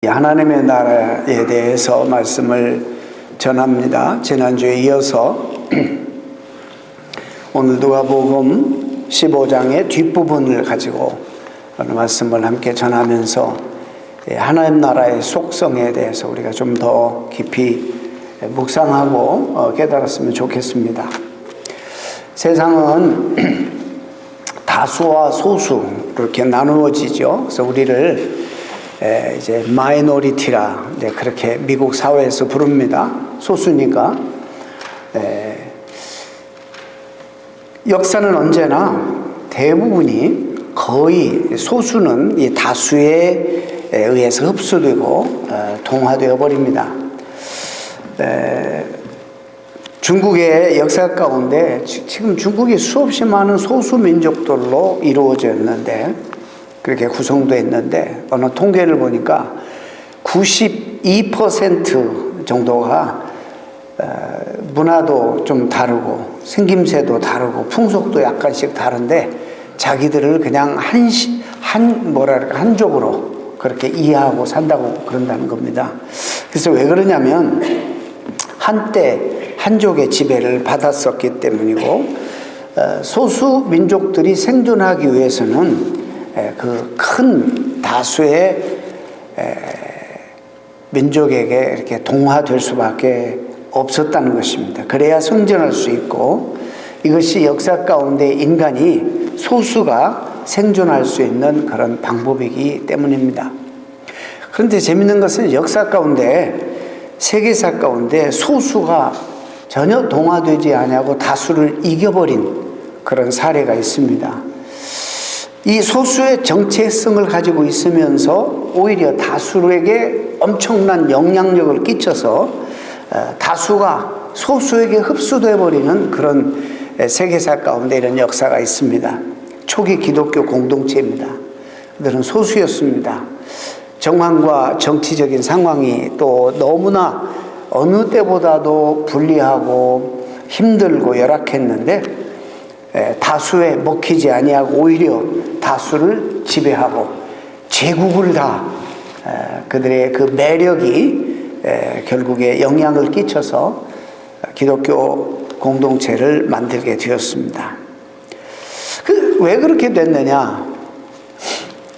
하나님의 나라에 대해서 말씀을 전합니다. 지난주에 이어서 오늘 누가복음 15장의 뒷부분을 가지고 말씀을 함께 전하면서 하나님 나라의 속성에 대해서 우리가 좀 더 깊이 묵상하고 깨달았으면 좋겠습니다. 세상은 다수와 소수 이렇게 나누어지죠. 그래서 우리를 이제 마이너리티라 그렇게 미국 사회에서 부릅니다. 소수니까. 역사는 언제나 대부분이 거의 소수는 이 다수에 의해서 흡수되고 동화되어 버립니다. 중국의 역사 가운데 지금 중국이 수없이 많은 소수 민족들로 이루어져 있는데, 그렇게 구성되어 있는데, 어느 통계를 보니까 92% 정도가 문화도 좀 다르고 생김새도 다르고 풍속도 약간씩 다른데 자기들을 그냥 한족으로 그렇게 이해하고 산다고 그런다는 겁니다. 그래서 왜 그러냐면 한때 한족의 지배를 받았었기 때문이고, 소수 민족들이 생존하기 위해서는 그 큰 다수의 민족에게 이렇게 동화될 수밖에 없었다는 것입니다. 그래야 성장할 수 있고, 이것이 역사 가운데 인간이 소수가 생존할 수 있는 그런 방법이기 때문입니다. 그런데 재밌는 것은 역사 가운데, 세계사 가운데 소수가 전혀 동화되지 않고 다수를 이겨버린 그런 사례가 있습니다. 이 소수의 정체성을 가지고 있으면서 오히려 다수에게 엄청난 영향력을 끼쳐서 다수가 소수에게 흡수돼 버리는 그런 세계사 가운데 이런 역사가 있습니다. 초기 기독교 공동체입니다. 그들은 소수였습니다. 정황과 정치적인 상황이 또 너무나 어느 때보다도 불리하고 힘들고 열악했는데, 다수에 먹히지 아니하고 오히려 다수를 지배하고 제국을 다 그들의 그 매력이 결국에 영향을 끼쳐서 기독교 공동체를 만들게 되었습니다. 왜 그렇게 됐느냐?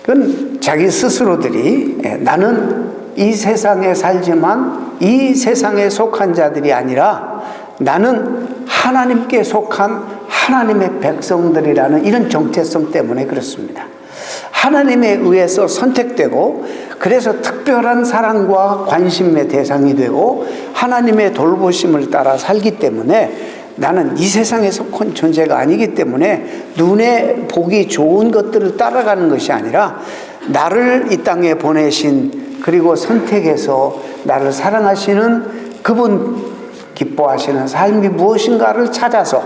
그건 자기 스스로들이 나는 이 세상에 살지만 이 세상에 속한 자들이 아니라 나는 하나님께 속한 하나님의 백성들이라는 이런 정체성 때문에 그렇습니다. 하나님에 의해서 선택되고, 그래서 특별한 사랑과 관심의 대상이 되고 하나님의 돌보심을 따라 살기 때문에 나는 이 세상에 속한 존재가 아니기 때문에 눈에 보기 좋은 것들을 따라가는 것이 아니라 나를 이 땅에 보내신, 그리고 선택해서 나를 사랑하시는 그분 기뻐하시는 삶이 무엇인가를 찾아서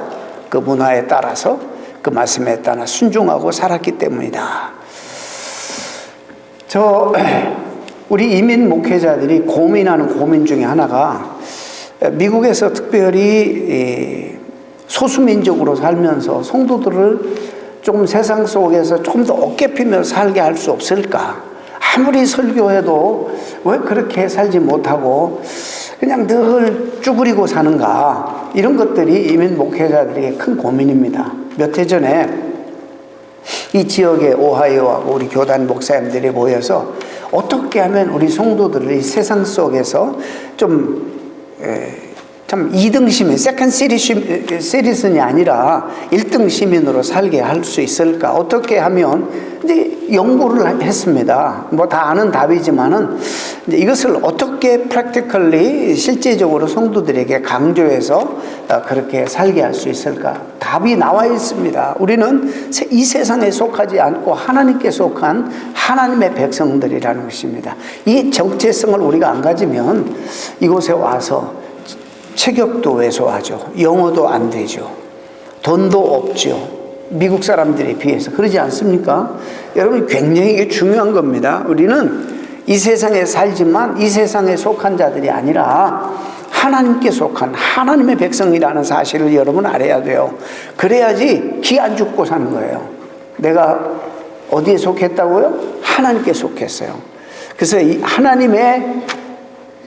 그 문화에 따라서 그 말씀에 따라 순종하고 살았기 때문이다. 우리 이민 목회자들이 고민하는 고민 중에 하나가, 미국에서 특별히 소수민족으로 살면서 성도들을 조금 세상 속에서 조금 더 어깨 피며 살게 할 수 없을까? 아무리 설교해도 왜 그렇게 살지 못하고 그냥 늘 쭈그리고 사는가? 이런 것들이 이민 목회자들에게 큰 고민입니다. 몇 해 전에 이 지역의 오하이오하고 우리 교단 목사님들이 모여서 어떻게 하면 우리 성도들을 이 세상 속에서 참 2등 시민, 세컨 시리즌이 아니라 1등 시민으로 살게 할 수 있을까? 어떻게 하면, 이제 연구를 했습니다. 뭐 다 아는 답이지만은, 이제 이것을 어떻게 프랙티컬리 실제적으로 성도들에게 강조해서 그렇게 살게 할 수 있을까? 답이 나와 있습니다. 우리는 이 세상에 속하지 않고 하나님께 속한 하나님의 백성들이라는 것입니다. 이 정체성을 우리가 안 가지면 이곳에 와서 체격도 왜소하죠. 영어도 안 되죠. 돈도 없죠. 미국 사람들에 비해서. 그러지 않습니까? 여러분, 굉장히 이게 중요한 겁니다. 우리는 이 세상에 살지만 이 세상에 속한 자들이 아니라 하나님께 속한 하나님의 백성이라는 사실을 여러분 알아야 돼요. 그래야지 기 안 죽고 사는 거예요. 내가 어디에 속했다고요? 하나님께 속했어요. 그래서 이 하나님의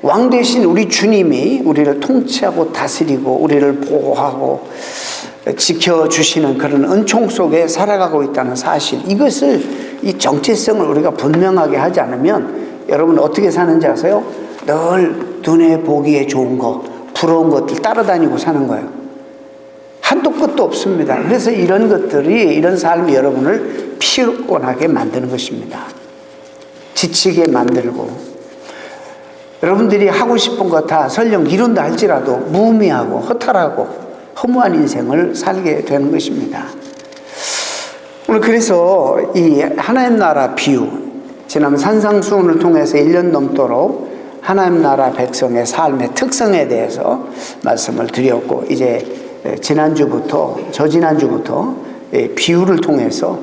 왕 되신 우리 주님이 우리를 통치하고 다스리고 우리를 보호하고 지켜주시는 그런 은총 속에 살아가고 있다는 사실, 이것을, 이 정체성을 우리가 분명하게 하지 않으면 여러분 어떻게 사는지 아세요? 늘 눈에 보기에 좋은 거, 부러운 것들 따라다니고 사는 거예요. 한도 끝도 없습니다. 그래서 이런 것들이, 이런 삶이 여러분을 피곤하게 만드는 것입니다. 지치게 만들고, 여러분들이 하고 싶은 거 다 설령 이룬다 할지라도 무의미하고 허탈하고 허무한 인생을 살게 되는 것입니다. 오늘 그래서 이 하나님 나라 비유, 지난 산상수훈을 통해서 1년 넘도록 하나님 나라 백성의 삶의 특성에 대해서 말씀을 드렸고, 이제 저지난주부터 비유를 통해서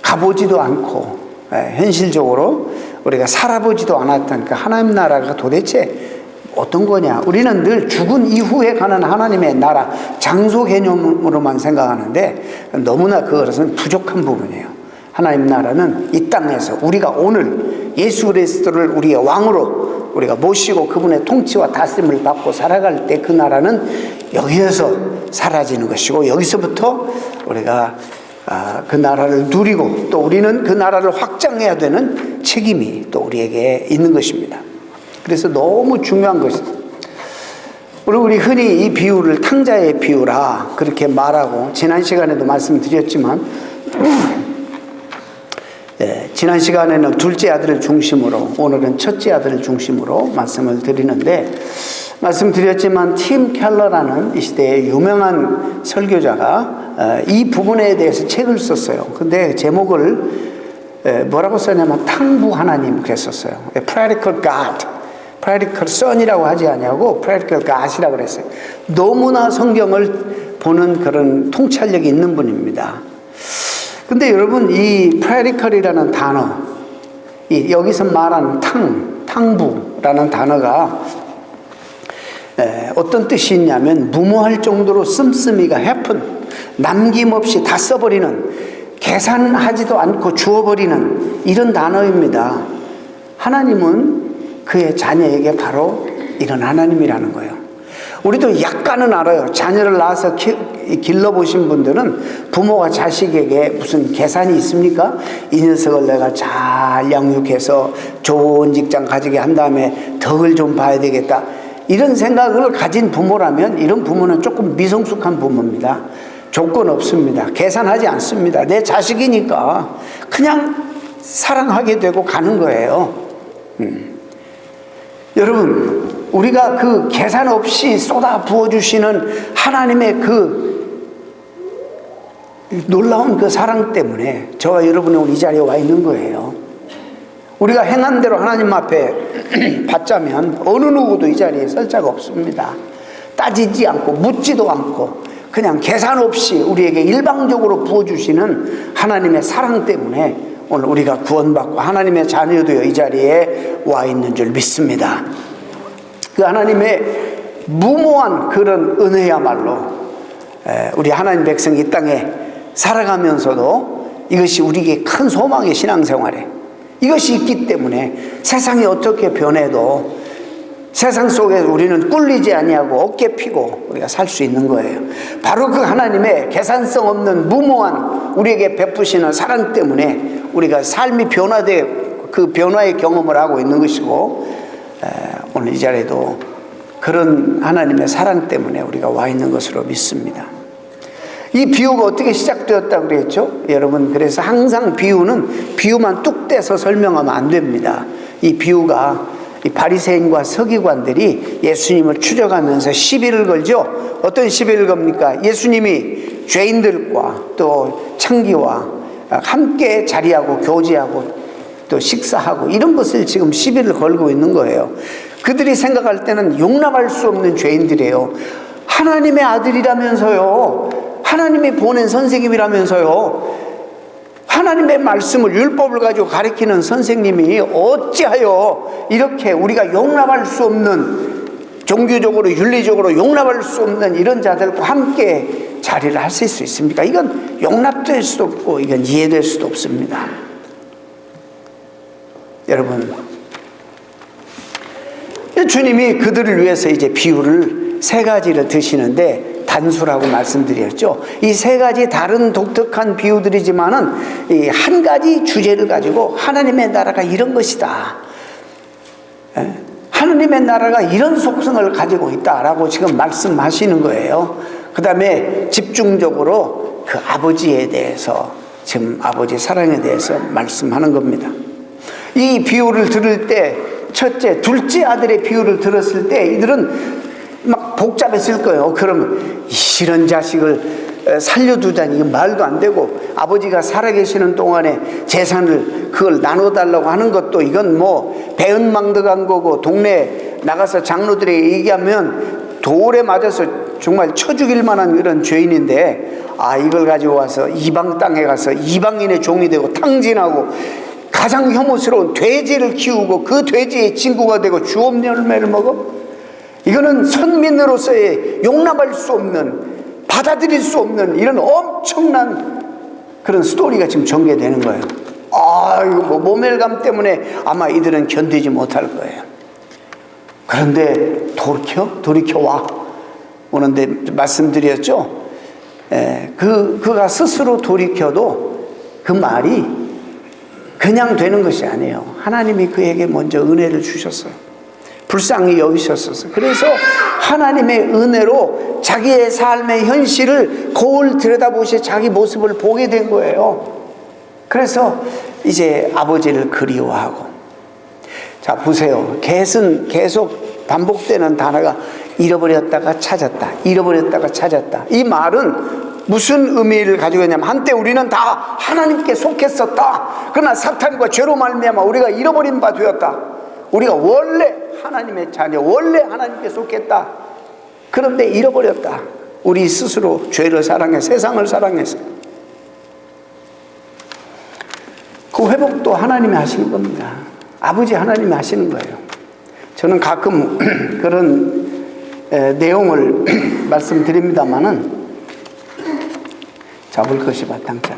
가보지도 않고 현실적으로 우리가 살아보지도 않았던 그 하나님 나라가 도대체 어떤 거냐. 우리는 늘 죽은 이후에 가는 하나님의 나라, 장소 개념으로만 생각하는데 너무나 그것은 부족한 부분이에요. 하나님 나라는 이 땅에서 우리가 오늘 예수 그리스도를 우리의 왕으로 우리가 모시고 그분의 통치와 다스림을 받고 살아갈 때 그 나라는 여기에서 사라지는 것이고, 여기서부터 우리가 그 나라를 누리고 또 우리는 그 나라를 확장해야 되는 책임이 또 우리에게 있는 것입니다. 그래서 너무 중요한 것입니다. 우리 흔히 이 비유를 탕자의 비유라 그렇게 말하고, 지난 시간에도 말씀드렸지만 지난 시간에는 둘째 아들을 중심으로, 오늘은 첫째 아들을 중심으로 말씀을 드리는데, 말씀드렸지만 팀 켈러라는 이 시대의 유명한 설교자가 이 부분에 대해서 책을 썼어요. 근데 제목을 뭐라고 썼냐면 탕부 하나님 그랬었어요. Practical God, Practical Son이라고 하지 않냐고 Practical God이라고 그랬어요. 너무나 성경을 보는 그런 통찰력이 있는 분입니다. 근데 여러분, 이 Practical이라는 단어, 여기서 말하는 탕부라는 단어가 어떤 뜻이 있냐면 무모할 정도로 씀씀이가 해픈, 남김없이 다 써버리는, 계산하지도 않고 주어버리는 이런 단어입니다. 하나님은 그의 자녀에게 바로 이런 하나님이라는 거예요. 우리도 약간은 알아요. 자녀를 낳아서 길러보신 분들은 부모가 자식에게 무슨 계산이 있습니까? 이 녀석을 내가 잘 양육해서 좋은 직장 가지게 한 다음에 덕을 좀 봐야 되겠다, 이런 생각을 가진 부모라면 이런 부모는 조금 미성숙한 부모입니다. 조건 없습니다. 계산하지 않습니다. 내 자식이니까 그냥 사랑하게 되고 가는 거예요. 여러분, 우리가 그 계산 없이 쏟아 부어주시는 하나님의 그 놀라운 그 사랑 때문에 저와 여러분이 오늘 이 자리에 와 있는 거예요. 우리가 행한 대로 하나님 앞에 받자면 어느 누구도 이 자리에 설 자가 없습니다. 따지지 않고 묻지도 않고 그냥 계산 없이 우리에게 일방적으로 부어주시는 하나님의 사랑 때문에 오늘 우리가 구원받고 하나님의 자녀되어 이 자리에 와 있는 줄 믿습니다. 그 하나님의 무모한 그런 은혜야말로 우리 하나님 백성이 이 땅에 살아가면서도 이것이 우리에게 큰 소망의 신앙생활에, 이것이 있기 때문에 세상이 어떻게 변해도 세상 속에 우리는 꿀리지 아니하고 어깨 피고 우리가 살 수 있는 거예요. 바로 그 하나님의 계산성 없는 무모한 우리에게 베푸시는 사랑 때문에 우리가 삶이 변화돼 그 변화의 경험을 하고 있는 것이고, 오늘 이 자리에도 그런 하나님의 사랑 때문에 우리가 와 있는 것으로 믿습니다. 이 비유가 어떻게 시작되었다고 그랬죠? 여러분, 그래서 항상 비유만 뚝 떼서 설명하면 안 됩니다. 이 비유가 이 바리새인과 서기관들이 예수님을 추적하면서 시비를 걸죠. 어떤 시비를 겁니까? 예수님이 죄인들과 또 창기와 함께 자리하고 교제하고 또 식사하고 이런 것을 지금 시비를 걸고 있는 거예요. 그들이 생각할 때는 용납할 수 없는 죄인들이에요. 하나님의 아들이라면서요, 하나님이 보낸 선생님이라면서요, 하나님의 말씀을, 율법을 가지고 가르치는 선생님이 어찌하여 이렇게 우리가 용납할 수 없는, 종교적으로 윤리적으로 용납할 수 없는 이런 자들과 함께 자리를 하실 수 있습니까? 이건 용납될 수도 없고 이건 이해될 수도 없습니다. 여러분, 주님이 그들을 위해서 이제 비유를 세 가지를 드시는데 단수라고 말씀드렸죠. 이 세 가지 다른 독특한 비유들이지만은 이 한 가지 주제를 가지고 하나님의 나라가 이런 것이다. 하나님의 나라가 이런 속성을 가지고 있다라고 지금 말씀하시는 거예요. 그 다음에 집중적으로 그 아버지에 대해서, 지금 아버지 사랑에 대해서 말씀하는 겁니다. 이 비유를 들을 때 첫째, 둘째 아들의 비유를 들었을 때 이들은 막 복잡했을 거예요. 그러면 이런 자식을 살려두자니 이건 말도 안 되고, 아버지가 살아계시는 동안에 재산을 그걸 나눠달라고 하는 것도 이건 뭐 배은망덕한 거고, 동네 나가서 장로들에게 얘기하면 돌에 맞아서 정말 쳐 죽일 만한 그런 죄인인데, 이걸 가지고 와서 이방 땅에 가서 이방인의 종이 되고 탕진하고 가장 혐오스러운 돼지를 키우고 그 돼지의 친구가 되고 주업 열매를 먹어? 이거는 선민으로서의 용납할 수 없는, 받아들일 수 없는 이런 엄청난 그런 스토리가 지금 전개되는 거예요. 이거 뭐 모멸감 때문에 아마 이들은 견디지 못할 거예요. 그런데 돌이켜와 오는데 말씀드렸죠. 그가 스스로 돌이켜도 그 말이 그냥 되는 것이 아니에요. 하나님이 그에게 먼저 은혜를 주셨어요. 불쌍히 여기셨어요. 그래서 하나님의 은혜로 자기의 삶의 현실을 거울 들여다보시 자기 모습을 보게 된 거예요. 그래서 이제 아버지를 그리워하고. 자, 보세요. 겟은 계속 반복되는 단어가 잃어버렸다가 찾았다, 잃어버렸다가 찾았다. 이 말은 무슨 의미를 가지고 있냐면, 한때 우리는 다 하나님께 속했었다. 그러나 사탄과 죄로 말미암아 우리가 잃어버린 바 되었다. 우리가 원래 하나님의 자녀, 원래 하나님께 속했다. 그런데 잃어버렸다. 우리 스스로 죄를 사랑해 세상을 사랑해서. 그 회복도 하나님이 하시는 겁니다. 아버지 하나님이 하시는 거예요. 저는 가끔 그런 내용을 말씀드립니다마는 잡을 것이 바탕장.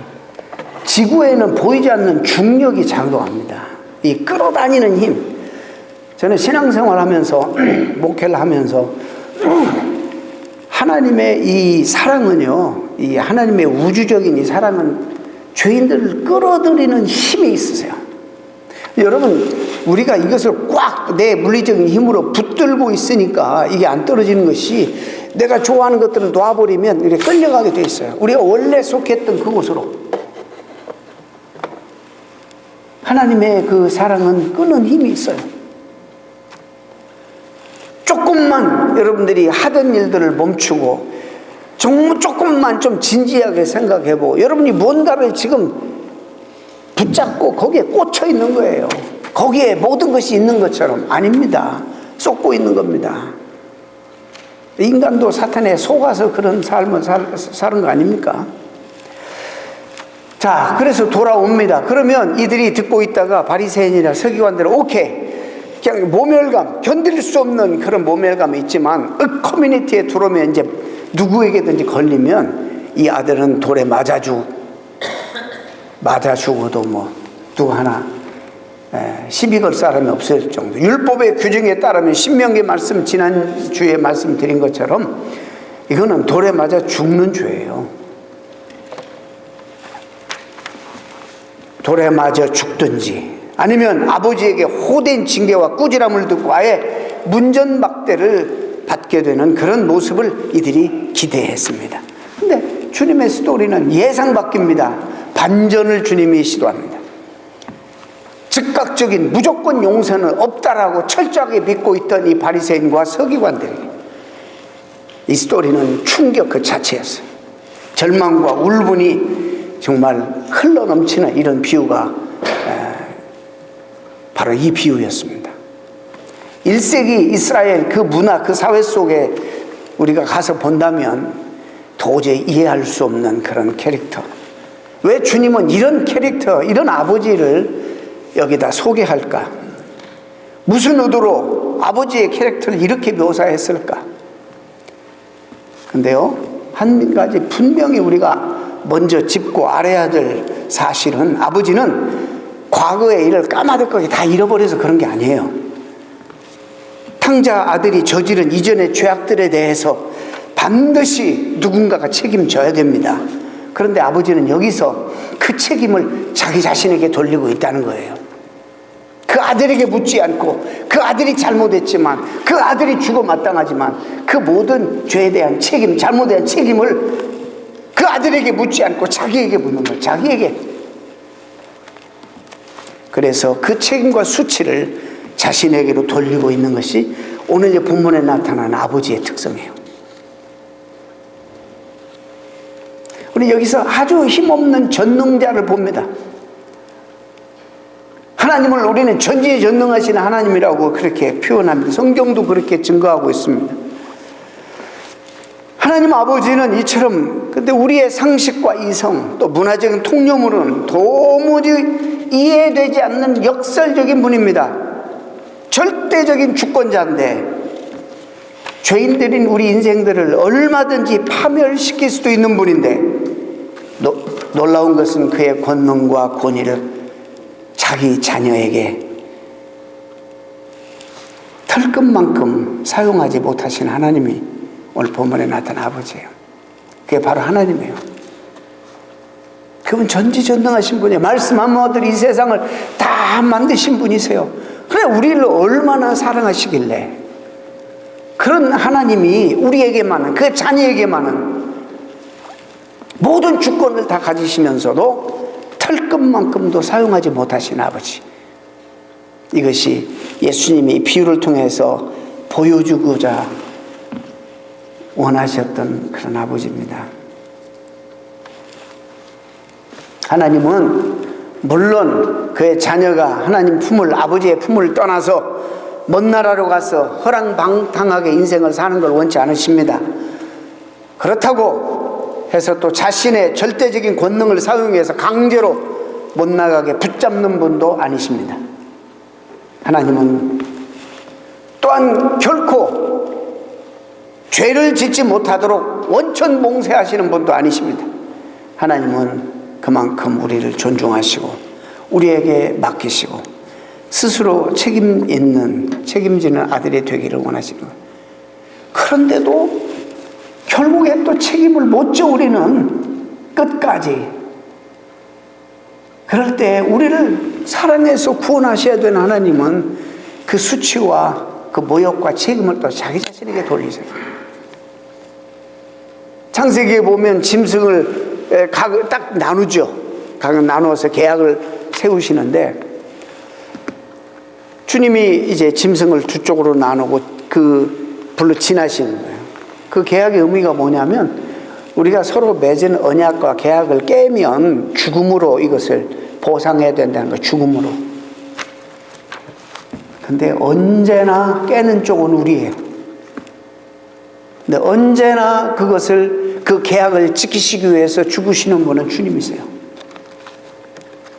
지구에는 보이지 않는 중력이 작용합니다. 이 끌어다니는 힘. 저는 신앙생활 하면서 목회를 하면서 하나님의 이 사랑은요, 이 하나님의 우주적인 이 사랑은 죄인들을 끌어들이는 힘이 있으세요. 여러분, 우리가 이것을 꽉 내 물리적인 힘으로 붙들고 있으니까 이게 안 떨어지는 것이, 내가 좋아하는 것들을 놔버리면 이렇게 끌려가게 돼 있어요. 우리가 원래 속했던 그곳으로. 하나님의 그 사랑은 끄는 힘이 있어요. 조금만 여러분들이 하던 일들을 멈추고 정말 조금만 좀 진지하게 생각해보고, 여러분이 뭔가를 지금 붙잡고 거기에 꽂혀 있는 거예요. 거기에 모든 것이 있는 것처럼. 아닙니다. 쏟고 있는 겁니다. 인간도 사탄에 속아서 그런 삶을 사는 거 아닙니까? 자, 그래서 돌아옵니다. 그러면 이들이 듣고 있다가 바리새인이나 서기관들은 오케이, 그냥 모멸감, 견딜 수 없는 그런 모멸감이 있지만 커뮤니티에 들어오면 이제 누구에게든지 걸리면 이 아들은 돌에 맞아 죽어도 뭐 누구 하나 시비 걸 사람이 없을 정도. 율법의 규정에 따르면 신명기 말씀, 지난주에 말씀드린 것처럼 이거는 돌에 맞아 죽는 죄예요. 돌에 맞아 죽든지 아니면 아버지에게 호된 징계와 꾸지람을 듣고 아예 문전박대를 받게 되는 그런 모습을 이들이 기대했습니다. 근데 주님의 스토리는 예상 바뀝니다. 반전을 주님이 시도합니다. 즉각적인 무조건 용서는 없다라고 철저하게 믿고 있던 이 바리새인과 서기관들에게 이 스토리는 충격 그 자체였어요. 절망과 울분이 정말 흘러넘치는 이런 비유가 바로 이 비유였습니다. 1세기 이스라엘 그 문화, 그 사회 속에 우리가 가서 본다면 도저히 이해할 수 없는 그런 캐릭터. 왜 주님은 이런 캐릭터, 이런 아버지를 여기다 소개할까? 무슨 의도로 아버지의 캐릭터를 이렇게 묘사했을까? 근데요, 한 가지 분명히 우리가 먼저 짚고 알아야 될 사실은, 아버지는 과거의 일을 까마득하게 다 잃어버려서 그런 게 아니에요. 탕자 아들이 저지른 이전의 죄악들에 대해서 반드시 누군가가 책임져야 됩니다. 그런데 아버지는 여기서 그 책임을 자기 자신에게 돌리고 있다는 거예요. 그 아들에게 묻지 않고, 그 아들이 잘못했지만, 그 아들이 죽어 마땅하지만 그 모든 죄에 대한 책임, 잘못에 대한 책임을 그 아들에게 묻지 않고 자기에게 묻는 거예요. 자기에게. 그래서 그 책임과 수치를 자신에게로 돌리고 있는 것이 오늘 본문에 나타난 아버지의 특성이에요. 우리 여기서 아주 힘없는 전능자를 봅니다. 하나님을 우리는 전지전능하신 하나님이라고 그렇게 표현합니다. 성경도 그렇게 증거하고 있습니다. 하나님 아버지는 이처럼, 근데 우리의 상식과 이성 또 문화적인 통념으로는 도무지 이해되지 않는 역설적인 분입니다. 절대적인 주권자인데 죄인들인 우리 인생들을 얼마든지 파멸시킬 수도 있는 분인데, 놀라운 것은 그의 권능과 권위를 자기 자녀에게 털끝만큼 사용하지 못하신 하나님이 오늘 본문에 나타난 아버지예요. 그게 바로 하나님이에요. 그분 전지전능하신 분이에요. 말씀 한마디로 이 세상을 다 만드신 분이세요. 그래, 우리를 얼마나 사랑하시길래 그런 하나님이 우리에게만은, 그 자녀에게만은 모든 주권을 다 가지시면서도 털끝만큼도 사용하지 못하신 아버지. 이것이 예수님이 비유를 통해서 보여주고자 원하셨던 그런 아버지입니다. 하나님은 물론 그의 자녀가 하나님 품을, 아버지의 품을 떠나서 먼 나라로 가서 허랑방탕하게 인생을 사는 걸 원치 않으십니다. 그렇다고 해서 또 자신의 절대적인 권능을 사용해서 강제로 못 나가게 붙잡는 분도 아니십니다. 하나님은 또한 결코 죄를 짓지 못하도록 원천 봉쇄하시는 분도 아니십니다. 하나님은 그만큼 우리를 존중하시고 우리에게 맡기시고 스스로 책임지는 아들이 되기를 원하시는 거예요. 그런데도 결국에 또 책임을 못 져 우리는 끝까지. 그럴 때 우리를 사랑해서 구원하셔야 되는 하나님은 그 수치와 그 모욕과 책임을 또 자기 자신에게 돌리세요. 창세기에 보면 짐승을 각을 딱 나누죠. 각을 나누어서 계약을 세우시는데, 주님이 이제 짐승을 두 쪽으로 나누고 그 불로 지나시는 거예요. 그 계약의 의미가 뭐냐면, 우리가 서로 맺은 언약과 계약을 깨면 죽음으로 이것을 보상해야 된다는 거예요. 죽음으로. 근데 언제나 깨는 쪽은 우리예요. 근데 언제나 그 계약을 지키시기 위해서 죽으시는 분은 주님이세요.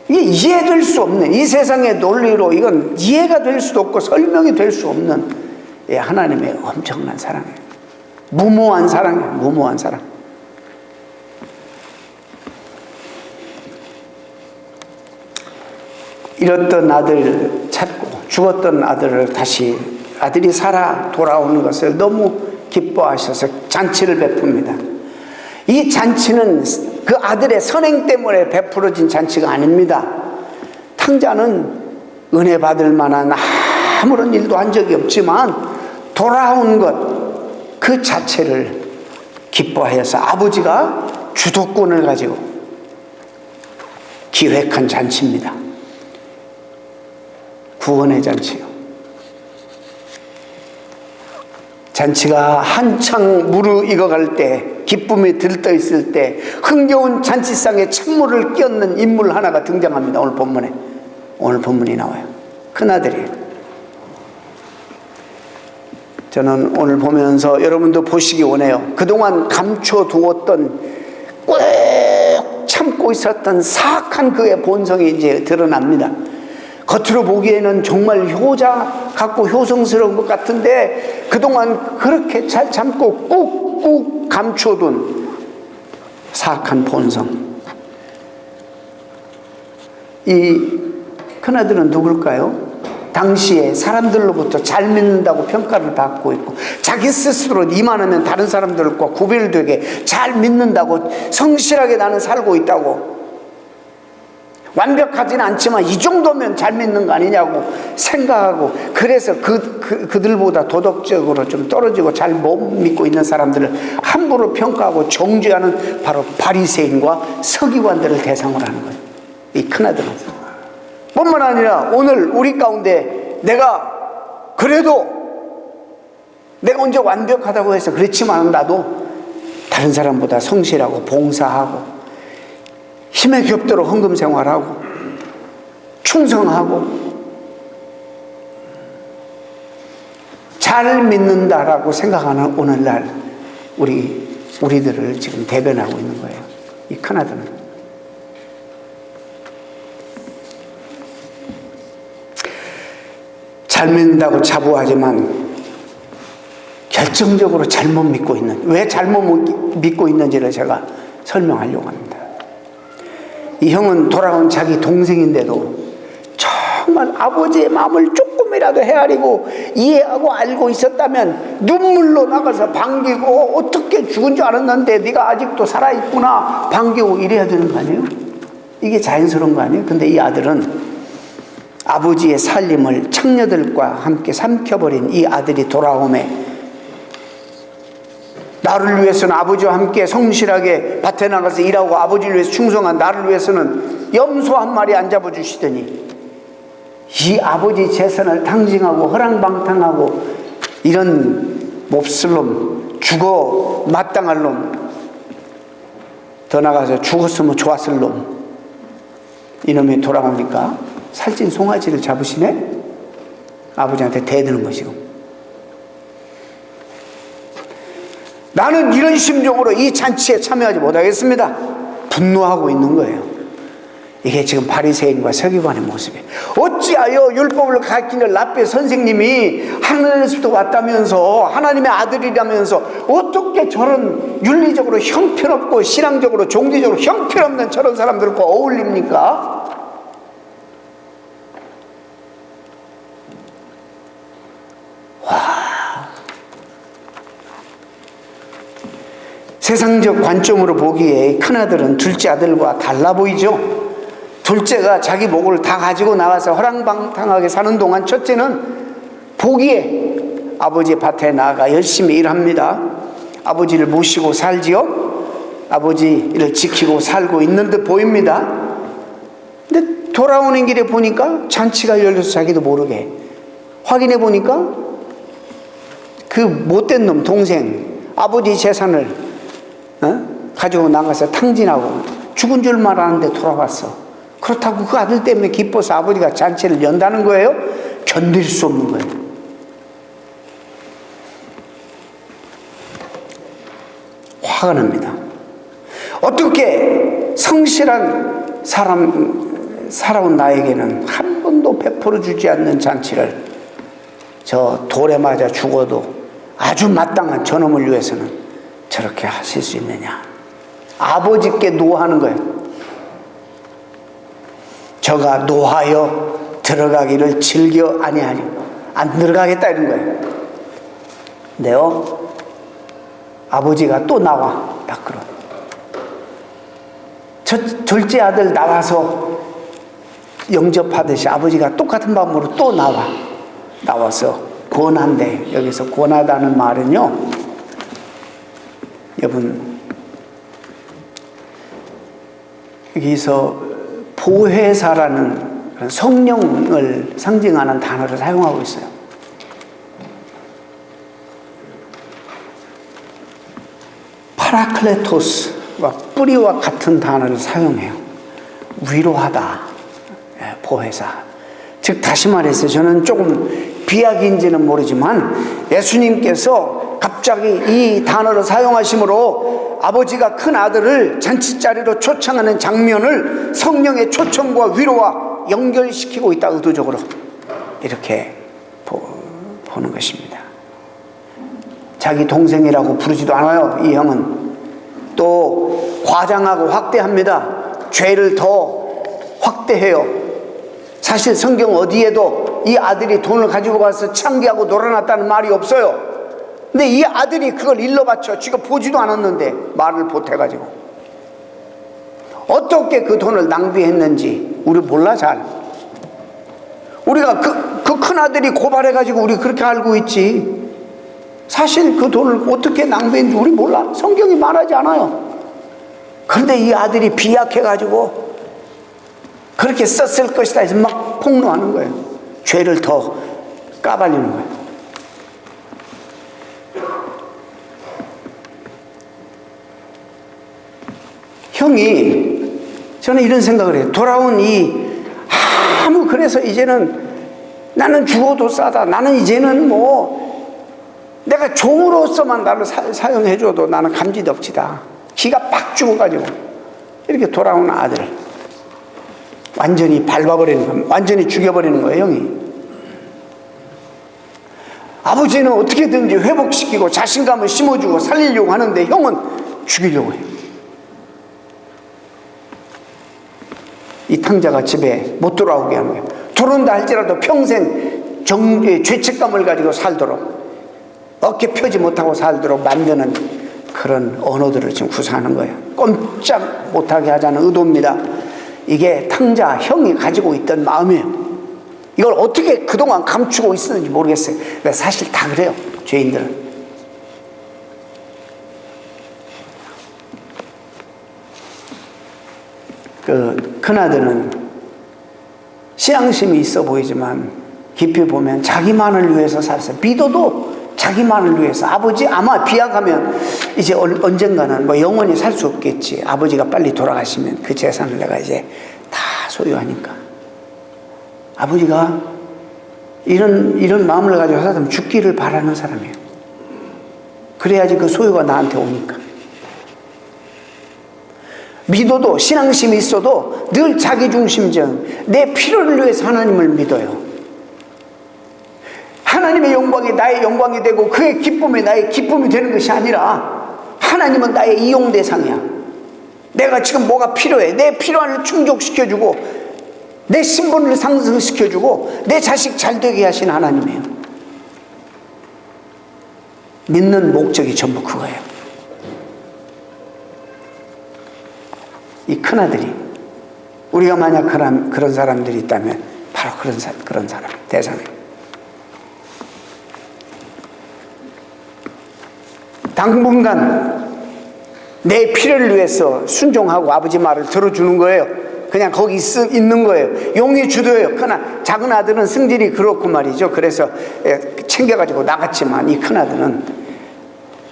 이게 이해될 수 없는, 이 세상의 논리로 이건 이해가 될 수도 없고 설명이 될 수 없는 하나님의 엄청난 사랑이에요. 무모한 사랑이에요. 무모한 사랑. 잃었던 아들 찾고 죽었던 아들을 다시 아들이 살아 돌아오는 것을 너무 기뻐하셔서 잔치를 베풉니다. 이 잔치는 그 아들의 선행 때문에 베풀어진 잔치가 아닙니다. 탕자는 은혜 받을 만한 아무런 일도 한 적이 없지만 돌아온 것 그 자체를 기뻐하여서 아버지가 주도권을 가지고 기획한 잔치입니다. 구원의 잔치요. 잔치가 한창 무르익어갈 때, 기쁨이 들떠 있을 때 흥겨운 잔치상에 찬물을 끼얹는 인물 하나가 등장합니다. 오늘 본문이 나와요. 큰아들이에요. 저는 오늘 보면서 여러분도 보시기 원해요. 그동안 감춰두었던, 꾹 참고 있었던 사악한 그의 본성이 이제 드러납니다. 겉으로 보기에는 정말 효자 같고 효성스러운 것 같은데 그동안 그렇게 잘 참고 꾹꾹 감춰둔 사악한 본성. 이 큰아들은 누굴까요? 당시에 사람들로부터 잘 믿는다고 평가를 받고 있고, 자기 스스로 이만하면 다른 사람들과 구별되게 잘 믿는다고, 성실하게 나는 살고 있다고, 완벽하지는 않지만 이 정도면 잘 믿는 거 아니냐고 생각하고, 그래서 그들보다 도덕적으로 좀 떨어지고 잘 못 믿고 있는 사람들을 함부로 평가하고 정죄하는 바로 바리새인과 서기관들을 대상으로 하는 거예요, 이 큰아들은. 뿐만 아니라 오늘 우리 가운데 내가 그래도 내가 언제 완벽하다고 해서 그렇지만 나도 다른 사람보다 성실하고 봉사하고 힘에 겹도록 헌금 생활하고 충성하고 잘 믿는다라고 생각하는 오늘날 우리들을 지금 대변하고 있는 거예요, 이 큰아들은. 잘 믿는다고 자부하지만 결정적으로 잘못 믿고 있는, 왜 잘못 믿고 있는지를 제가 설명하려고 합니다. 이 형은 돌아온 자기 동생인데도 정말 아버지의 마음을 조금이라도 헤아리고 이해하고 알고 있었다면 눈물로 나가서 반기고, 어떻게 죽은 줄 알았는데 네가 아직도 살아있구나 반기고 이래야 되는 거 아니에요? 이게 자연스러운 거 아니에요? 근데 이 아들은 아버지의 살림을 창녀들과 함께 삼켜버린 이 아들이 돌아오매, 나를 위해서는 아버지와 함께 성실하게 밭에 나가서 일하고 아버지를 위해서 충성한 나를 위해서는 염소 한 마리 안 잡아주시더니, 이 아버지 재산을 탕진하고 허랑방탕하고 이런 몹쓸 놈, 죽어 마땅할 놈, 더 나가서 죽었으면 좋았을 놈, 이놈이 돌아오니까 살찐 송아지를 잡으시네? 아버지한테 대드는 것이고, 나는 이런 심정으로 이 잔치에 참여하지 못하겠습니다. 분노하고 있는 거예요. 이게 지금 바리새인과 서기관의 모습이에요. 어찌하여 율법을 가르치는 랍비 선생님이 하늘에서부터 왔다면서 하나님의 아들이라면서 어떻게 저런 윤리적으로 형편없고 신앙적으로 종교적으로 형편없는 저런 사람들과 어울립니까? 세상적 관점으로 보기에 큰아들은 둘째 아들과 달라 보이죠. 둘째가 자기 목을 다 가지고 나가서 허랑방탕하게 사는 동안 첫째는 보기에 아버지 밭에 나가 열심히 일합니다. 아버지를 모시고 살지요. 아버지를 지키고 살고 있는 듯 보입니다. 근데 돌아오는 길에 보니까 잔치가 열려서 자기도 모르게 확인해 보니까 그 못된 놈 동생 아버지 재산을 가지고 나가서 탕진하고 죽은 줄만 아는데 돌아왔어. 그렇다고 그 아들 때문에 기뻐서 아버지가 잔치를 연다는 거예요? 견딜 수 없는 거예요. 화가 납니다. 어떻게 성실한 사람 살아온 나에게는 한 번도 베풀어 주지 않는 잔치를 저 돌에 맞아 죽어도 아주 마땅한 저놈을 위해서는 저렇게 하실 수 있느냐. 아버지께 노하는 거예요. 저가 노하여 들어가기를 즐겨 아니하니 안 들어가겠다 이런 거예요. 근데요, 아버지가 또 나와 밖으로. 저 둘째 아들 나와서 영접하듯이 아버지가 똑같은 마음으로 또 나와서 권한대. 여기서 권하다는 말은요, 여러분, 여기서 보혜사라는 성령을 상징하는 단어를 사용하고 있어요. 파라클레토스와 뿌리와 같은 단어를 사용해요. 위로하다, 보혜사. 즉 다시 말해서 저는 조금 비약인지는 모르지만 예수님께서 갑자기 이 단어를 사용하심으로 아버지가 큰 아들을 잔치자리로 초청하는 장면을 성령의 초청과 위로와 연결시키고 있다, 의도적으로 이렇게 보는 것입니다. 자기 동생이라고 부르지도 않아요. 이 형은 또 과장하고 확대합니다. 죄를 더 확대해요. 사실 성경 어디에도 해도 이 아들이 돈을 가지고 가서 창기하고 놀아놨다는 말이 없어요. 근데 이 아들이 그걸 일러 바쳐 지가 보지도 않았는데 말을 보태가지고 어떻게 그 돈을 낭비했는지 우리 몰라 잘. 우리가 그 큰아들이 고발해가지고 우리 그렇게 알고 있지, 사실 그 돈을 어떻게 낭비했는지 우리 몰라. 성경이 말하지 않아요. 그런데 이 아들이 비약해가지고 그렇게 썼을 것이다 해서 막 폭로하는 거예요. 죄를 더 까발리는 거예요. 형이, 저는 이런 생각을 해요. 돌아온 그래서 이제는 나는 죽어도 싸다. 나는 이제는 내가 종으로서만 나를 사용해줘도 나는 감지덕지다. 기가 빡 죽어가지고 이렇게 돌아온 아들 완전히 밟아버리는 거예요. 완전히 죽여버리는 거예요, 형이. 아버지는 어떻게든지 회복시키고 자신감을 심어주고 살리려고 하는데 형은 죽이려고 해요. 이 탕자가 집에 못 돌아오게 하는 거예요. 들어온다 할지라도 평생 죄책감을 가지고 살도록, 어깨 펴지 못하고 살도록 만드는 그런 언어들을 지금 구사하는 거예요. 꼼짝 못하게 하자는 의도입니다. 이게 탕자 형이 가지고 있던 마음이에요. 이걸 어떻게 그동안 감추고 있었는지 모르겠어요. 근데 사실 다 그래요, 죄인들은. 그 큰아들은 신앙심이 있어 보이지만 깊이 보면 자기만을 위해서 살았어요. 비도도 자기만을 위해서. 아버지 아마 비약하면 이제 언젠가는 영원히 살 수 없겠지. 아버지가 빨리 돌아가시면 그 재산을 내가 이제 다 소유하니까. 아버지가 이런 마음을 가지고 살았으면 죽기를 바라는 사람이에요. 그래야지 그 소유가 나한테 오니까. 믿어도, 신앙심이 있어도 늘 자기중심적, 내 필요를 위해서 하나님을 믿어요. 하나님의 영광이 나의 영광이 되고 그의 기쁨이 나의 기쁨이 되는 것이 아니라 하나님은 나의 이용 대상이야. 내가 지금 뭐가 필요해, 내 필요함을 충족시켜주고 내 신분을 상승시켜주고 내 자식 잘되게 하신 하나님이에요. 믿는 목적이 전부 그거예요. 이 큰아들이, 우리가 만약 그런 사람들이 있다면 바로 그런 사람, 대상이에요. 당분간 내 필요를 위해서 순종하고 아버지 말을 들어주는 거예요. 그냥 거기 있는 거예요. 용이 주도예요. 작은 아들은 승질이 그렇고 말이죠. 그래서 챙겨가지고 나갔지만 이 큰아들은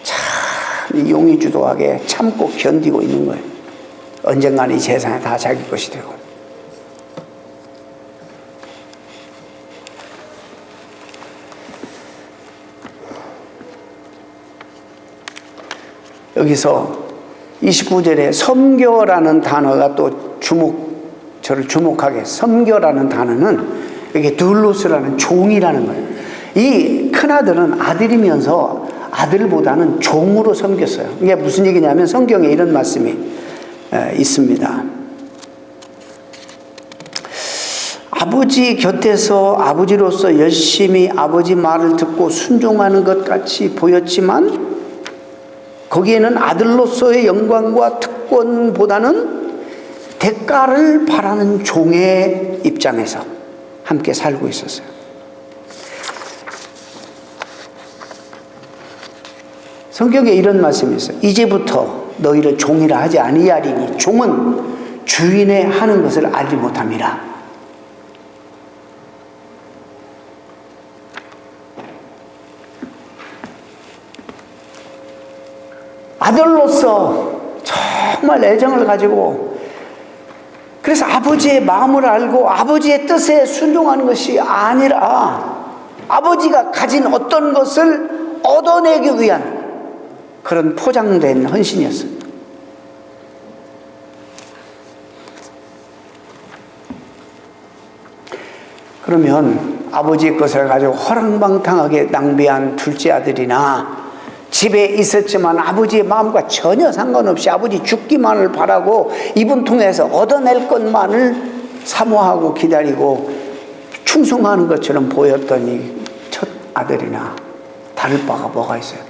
참 용이 주도하게 참고 견디고 있는 거예요. 언젠가는 이 재산이 다 자기 것이 되고. 여기서 29절에 섬겨라는 단어가 또 저를 주목하게, 섬겨라는 단어는 여기 둘로스라는 종이라는 거예요. 이 큰아들은 아들이면서 아들보다는 종으로 섬겼어요. 이게 무슨 얘기냐면 성경에 이런 말씀이 있습니다. 아버지 곁에서 아버지로서 열심히 아버지 말을 듣고 순종하는 것 같이 보였지만 거기에는 아들로서의 영광과 특권보다는 대가를 바라는 종의 입장에서 함께 살고 있었어요. 성경에 이런 말씀이 있어요. 이제부터 너희를 종이라 하지 아니하리니 종은 주인의 하는 것을 알지 못함이라. 아들로서 정말 애정을 가지고, 그래서 아버지의 마음을 알고 아버지의 뜻에 순종하는 것이 아니라 아버지가 가진 어떤 것을 얻어내기 위한 그런 포장된 헌신이었어요. 그러면 아버지의 것을 가지고 허랑방탕하게 낭비한 둘째 아들이나 집에 있었지만 아버지의 마음과 전혀 상관없이 아버지 죽기만을 바라고 이분 통해서 얻어낼 것만을 사모하고 기다리고 충성하는 것처럼 보였더니 첫 아들이나 다를 바가 뭐가 있어요?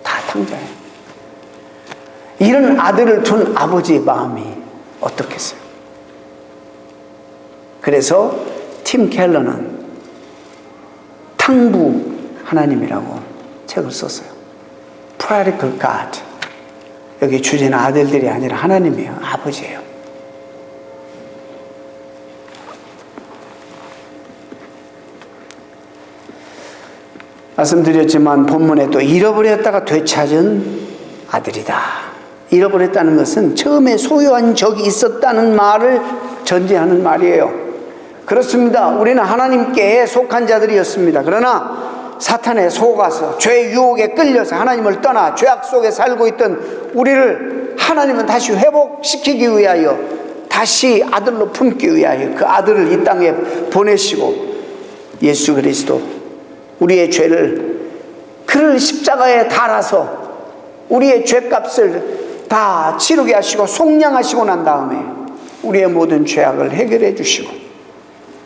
다 탕자예요. 이런 아들을 둔 아버지의 마음이 어떻겠어요? 그래서 팀 켈러는 탕부 하나님이라고 책을 썼어요. Prodigal God. 여기 주제는 아들들이 아니라 하나님이에요. 아버지예요. 말씀드렸지만 본문에 또 잃어버렸다가 되찾은 아들이다. 잃어버렸다는 것은 처음에 소유한 적이 있었다는 말을 전제하는 말이에요. 그렇습니다. 우리는 하나님께 속한 자들이었습니다. 그러나 사탄에 속아서 죄의 유혹에 끌려서 하나님을 떠나 죄악 속에 살고 있던 우리를 하나님은 다시 회복시키기 위하여 다시 아들로 품기 위하여 그 아들을 이 땅에 보내시고 예수 그리스도 우리의 죄를 그를 십자가에 달아서 우리의 죄값을 다 치르게 하시고 속량하시고 난 다음에 우리의 모든 죄악을 해결해 주시고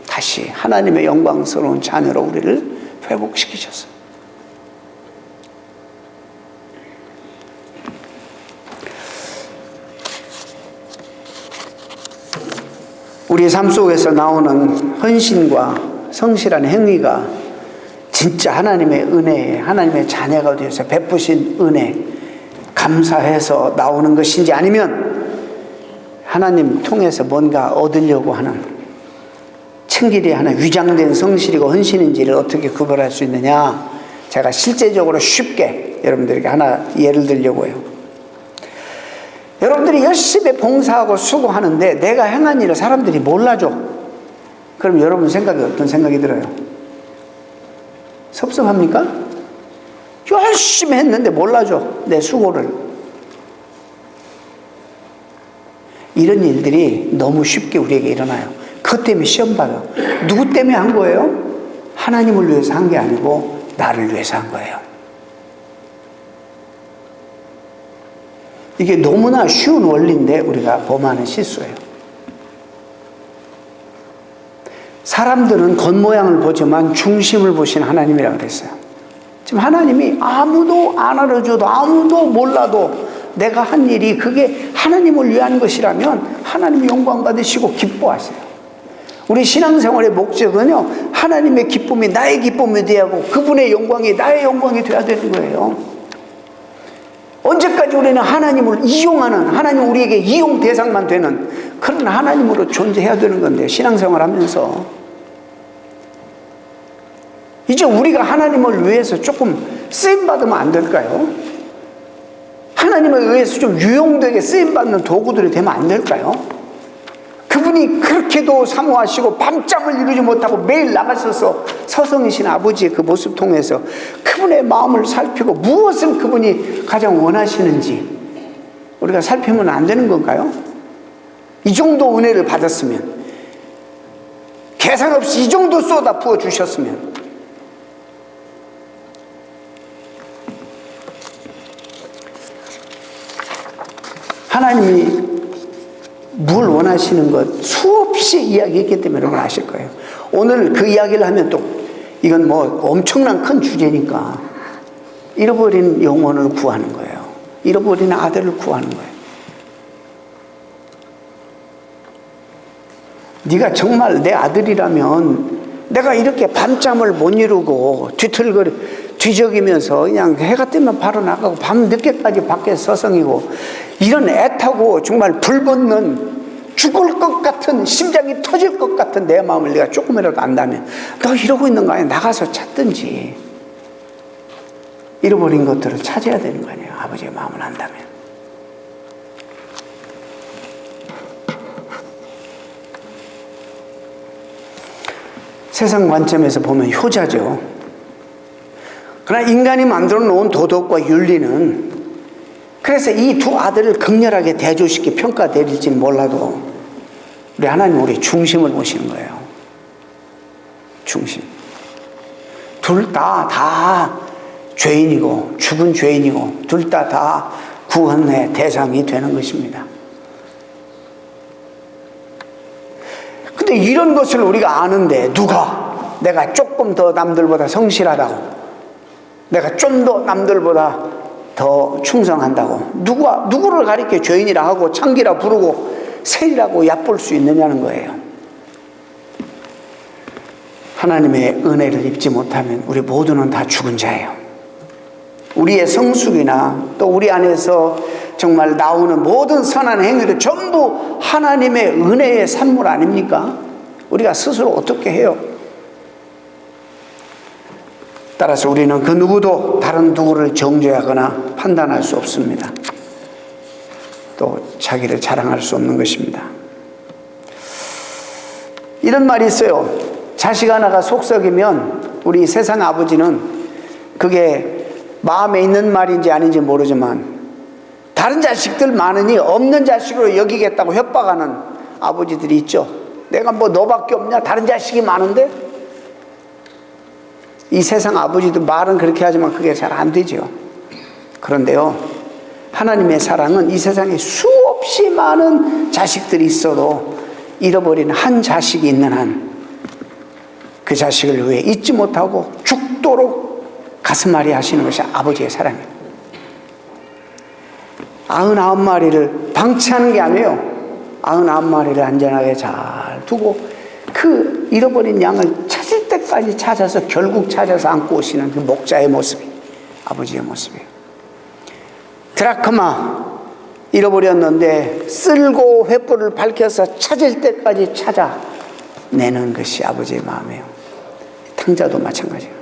다시 하나님의 영광스러운 자녀로 우리를 회복시키셨어요. 우리의 삶 속에서 나오는 헌신과 성실한 행위가 진짜 하나님의 은혜에 하나님의 자녀가 되어서 베푸신 은혜 감사해서 나오는 것인지 아니면 하나님 통해서 뭔가 얻으려고 하는 층길이 하나 위장된 성실이고 헌신인지를 어떻게 구별할 수 있느냐? 제가 실제적으로 쉽게 여러분들에게 하나 예를 들려고 해요. 여러분들이 열심히 봉사하고 수고하는데 내가 행한 일을 사람들이 몰라줘. 그럼 여러분 생각이 어떤 생각이 들어요? 섭섭합니까? 열심히 했는데 몰라줘. 내 수고를. 이런 일들이 너무 쉽게 우리에게 일어나요. 그것 때문에 시험 받아. 누구 때문에 한 거예요? 하나님을 위해서 한 게 아니고 나를 위해서 한 거예요. 이게 너무나 쉬운 원리인데 우리가 범하는 실수예요. 사람들은 겉모양을 보지만 중심을 보신 하나님이라고 그랬어요. 지금 하나님이 아무도 안 알아줘도 아무도 몰라도 내가 한 일이 그게 하나님을 위한 것이라면 하나님이 영광 받으시고 기뻐하세요. 우리 신앙생활의 목적은요, 하나님의 기쁨이 나의 기쁨이 되야 하고 그분의 영광이 나의 영광이 되어야 되는 거예요. 언제까지 우리는 하나님을 이용하는, 하나님 우리에게 이용 대상만 되는 그런 하나님으로 존재해야 되는 건데, 신앙생활 하면서 이제 우리가 하나님을 위해서 조금 쓰임받으면 안 될까요? 하나님을 위해서 좀 유용되게 쓰임받는 도구들이 되면 안 될까요? 그분이 그렇게도 사모하시고 밤잠을 이루지 못하고 매일 나가셔서 서성이신 아버지의 그 모습 통해서 그분의 마음을 살피고 무엇을 그분이 가장 원하시는지 우리가 살피면 안 되는 건가요? 이 정도 은혜를 받았으면, 계산 없이 이 정도 쏟아 부어 주셨으면, 하나님이 뭘 원하시는 것 수없이 이야기했기 때문에 여러분 아실 거예요. 오늘 그 이야기를 하면 또 이건 뭐 엄청난 큰 주제니까 잃어버린 영혼을 구하는 거예요. 잃어버린 아들을 구하는 거예요. 네가 정말 내 아들이라면 내가 이렇게 밤잠을 못 이루고 뒤적이면서 그냥 해가 뜨면 바로 나가고 밤 늦게까지 밖에서 서성이고 이런 애타고 정말 불붙는 죽을 것 같은, 심장이 터질 것 같은 내 마음을 네가 조금이라도 안다면 너 이러고 있는 거 아니야? 나가서 찾든지 잃어버린 것들을 찾아야 되는 거 아니에요? 아버지의 마음을 안다면. 세상 관점에서 보면 효자죠. 그러나 인간이 만들어 놓은 도덕과 윤리는, 그래서 이 두 아들을 극렬하게 대조시켜 평가드릴지는 몰라도 우리 하나님 우리 중심을 보시는 거예요. 중심. 둘 다 죄인이고 죽은 죄인이고 둘 다 구원의 대상이 되는 것입니다. 근데 이런 것을 우리가 아는데 누가 내가 조금 더 남들보다 성실하다고, 내가 좀 더 남들보다 더 충성한다고 누구를 가리켜 죄인이라 하고 창기라 부르고 세리라고 얕볼 수 있느냐는 거예요. 하나님의 은혜를 입지 못하면 우리 모두는 다 죽은 자예요. 우리의 성숙이나 또 우리 안에서 정말 나오는 모든 선한 행위도 전부 하나님의 은혜의 산물 아닙니까? 우리가 스스로 어떻게 해요? 따라서 우리는 그 누구도 다른 누구를 정죄하거나 판단할 수 없습니다. 또 자기를 자랑할 수 없는 것입니다. 이런 말이 있어요. 자식 하나가 속썩이면 우리 세상 아버지는 그게 마음에 있는 말인지 아닌지 모르지만 다른 자식들 많으니 없는 자식으로 여기겠다고 협박하는 아버지들이 있죠. 내가 뭐 너밖에 없냐? 다른 자식이 많은데? 이 세상 아버지도 말은 그렇게 하지만 그게 잘 안 되죠. 그런데요, 하나님의 사랑은 이 세상에 수없이 많은 자식들이 있어도 잃어버린 한 자식이 있는 한 그 자식을 위해 잊지 못하고 죽도록 가슴앓이 하시는 것이 아버지의 사랑이에요. 99마리를 방치하는 게 아니에요. 99마리를 안전하게 잘 두고 그 잃어버린 양을 찾을 때까지 찾아서 결국 찾아서 안고 오시는 그 목자의 모습이 아버지의 모습이에요. 드라크마 잃어버렸는데 쓸고 횃불을 밝혀서 찾을 때까지 찾아내는 것이 아버지의 마음이에요. 탕자도 마찬가지예요.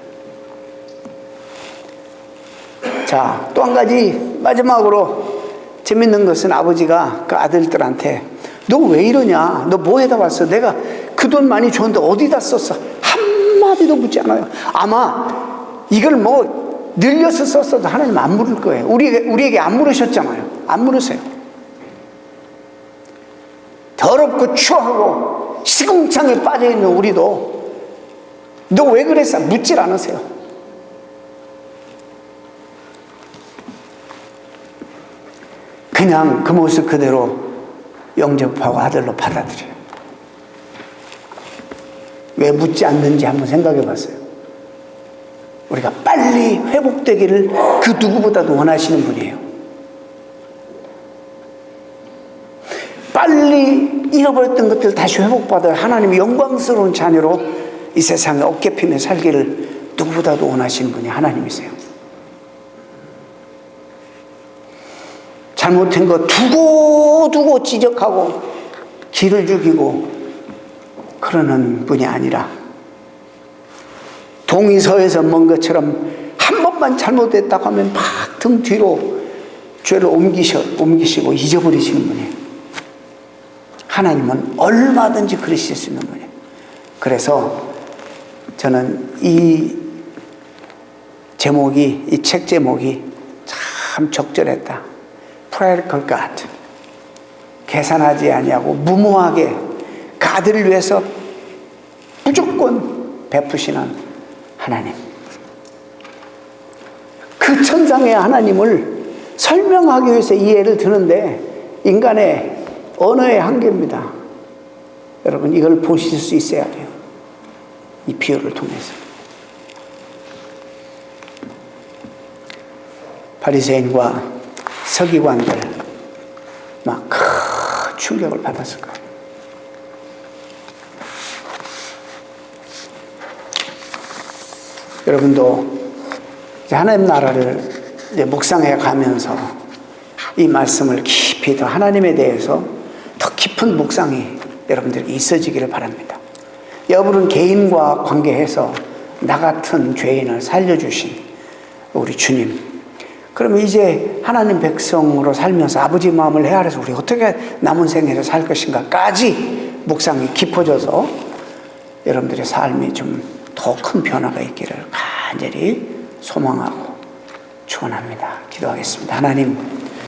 자, 또 한 가지 마지막으로 재밌는 것은 아버지가 그 아들들한테 너 왜 이러냐? 너 뭐 해다 왔어? 내가 그 돈 많이 줬는데 어디다 썼어? 한마디도 묻지 않아요. 아마 이걸 뭐 늘려서 썼어도 하나님 안 물을 거예요. 우리에게 안 물으셨잖아요. 안 물으세요. 더럽고 추하고 시궁창에 빠져있는 우리도 너 왜 그랬어? 묻질 않으세요. 그냥 그 모습 그대로 영접하고 아들로 받아들여요. 왜 묻지 않는지 한번 생각해 봤어요. 우리가 빨리 회복되기를 그 누구보다도 원하시는 분이에요. 빨리 잃어버렸던 것들 다시 회복받아 하나님의 영광스러운 자녀로 이 세상에 어깨 피며 살기를 누구보다도 원하시는 분이 하나님이세요. 잘못한 거 두고 지적하고 길을 죽이고 그러는 분이 아니라 동이 서에서 먼 것처럼 한 번만 잘못했다고 하면 막 등 뒤로 죄를 옮기시고 잊어버리시는 분이에요. 하나님은 얼마든지 그러실 수 있는 분이에요. 그래서 저는 이 책 제목이 참 적절했다. Practical God. 계산하지 아니하고 무모하게 그 아들을 위해서 무조건 베푸시는 하나님. 그 천상의 하나님을 설명하기 위해서 이 예를 드는데 인간의 언어의 한계입니다. 여러분 이걸 보실 수 있어야 돼요. 이 비유를 통해서. 바리새인과 서기관들 막 큰 충격을 받았을 거예요. 여러분도 이제 하나님 나라를 이제 묵상해 가면서 이 말씀을 깊이 더 하나님에 대해서 더 깊은 묵상이 여러분들이 있어지기를 바랍니다. 여러분 개인과 관계해서 나 같은 죄인을 살려주신 우리 주님, 그러면 이제 하나님 백성으로 살면서 아버지 마음을 헤아려서 우리 어떻게 남은 생애를 살 것인가까지 묵상이 깊어져서 여러분들의 삶이 좀 더 큰 변화가 있기를 간절히 소망하고 축원합니다. 기도하겠습니다. 하나님,